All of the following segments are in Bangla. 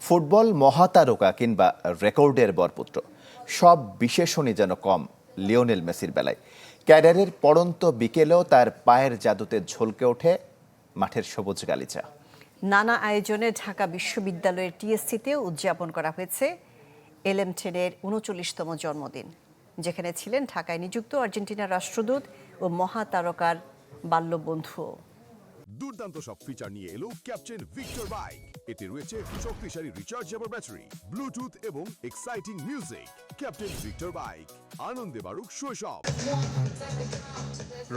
ফুটবল মহাতারকা কিংবা রেকর্ডের বরপুত্র সব বিশেষণই যেন কম লিওনেল মেসির বেলায়। ক্যারিয়ারের পড়ন্ত বিকেলেও তার পায়ের জাদুতে ঝলকে ওঠে মাঠের সবুজ গালিচা। নানা আয়োজনে ঢাকা বিশ্ববিদ্যালয়ের টিএসসিতেও উদযাপন করা হয়েছে এলএম10-এর ৩৯তম জন্মদিন, যেখানে ছিলেন ঢাকায় নিযুক্ত আর্জেন্টিনার রাষ্ট্রদূত ও মহাতারকার বাল্যবন্ধুও। দুর্দান্ত সব ফিচার নিয়ে এলো ক্যাপ্টেন ভিক্টর বাইক। এতে রয়েছে শক্তিশালী রিচার্জেবল ব্যাটারি, ব্লুটুথ এবং exciting music. Captain Victor bike, আনন্দে বাড়ুক শৈশব।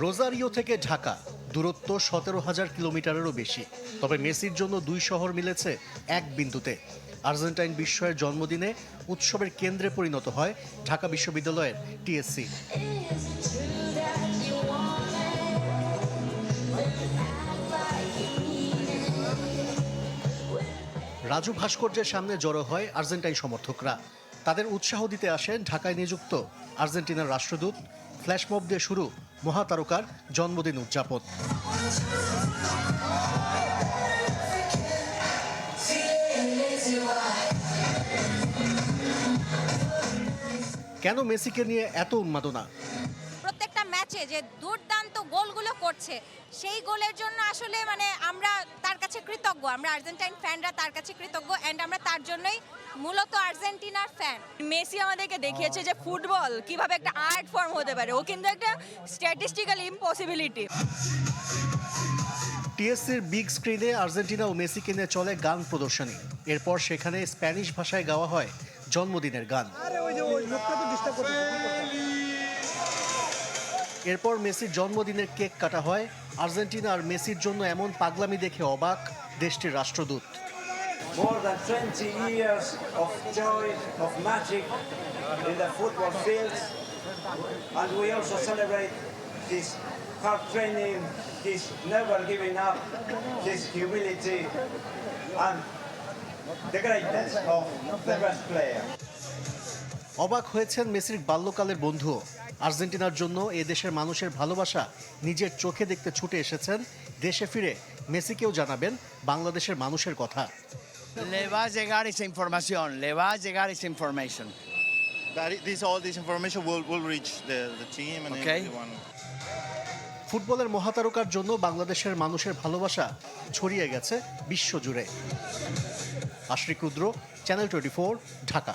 রোজারিও থেকে ঢাকা দূরত্ব ১৭,০০০ কিলোমিটারেরও বেশি। তবে মেসির জন্য দুই শহর মিলেছে এক বিন্দুতে। আর্জেন্টাইন বিস্ময়ের জন্মদিনে উৎসবের কেন্দ্রে পরিণত হয় ঢাকা বিশ্ববিদ্যালয়ের টিএসসি। রাজু ভাস্কর্যের সামনে জড়ো হয় আর্জেন্টাইন সমর্থকরা। তাদের উৎসাহ দিতে আসেন ঢাকায় নিযুক্ত আর্জেন্টিনার রাষ্ট্রদূত। ফ্ল্যাশমব দিয়ে শুরু মহাতারকার জন্মদিন উদযাপন। কেন মেসিকে নিয়ে এত উন্মাদনা? প্রত্যেকটা ম্যাচে যে দুর্দান্ত গোলগুলো করছে, সেই গোলের জন্য আসলে আমরা তার কাছে কৃতজ্ঞ। আমরা আর্জেন্টাইন ফ্যানরা তার কাছে কৃতজ্ঞ, এন্ড আমরা তার জন্যই মূলত আর্জেন্টিনার ফ্যান। মেসি আমাদেরকে দেখিয়েছে যে ফুটবল কিভাবে একটা আর্ট ফর্ম হতে পারে। ও কিন্তু একটা স্ট্যাটিস্টিক্যাল ইম্পসিবিলিটি। টিএসসির বিগ স্ক্রিনে আর্জেন্টিনা ও মেসিকে নিয়ে চলে গান প্রদর্শনী। এরপর সেখানে স্প্যানিশ ভাষায় গাওয়া হয় জন্মদিনের গান। এরপর মেসির জন্মদিনের কেক কাটা হয়। আর্জেন্টিনা আর মেসির জন্য এমন পাগলামি দেখে অবাক দেশটির রাষ্ট্রদূত। More than 20 years of joy, of magic in the football fields, and we also celebrate his hard training, his never giving up, his humility, and the greatness of the best player. অবাক হয়েছেন মেসির বাল্যকালের বন্ধুও। আর্জেন্টিনার জন্য এ দেশের মানুষের ভালোবাসা নিজের চোখে দেখতে ছুটে এসেছেন। দেশে ফিরে মেসিকেও জানাবেন বাংলাদেশের মানুষের কথা। Le va a llegar esa información, le va a llegar esa information. All this information will reach the team and everyone. ফুটবলের মহাতারকার জন্য বাংলাদেশের মানুষের ভালোবাসা ছড়িয়ে গেছে বিশ্বজুড়ে। আশরিক রুদ্র, চ্যানেল 24, ঢাকা।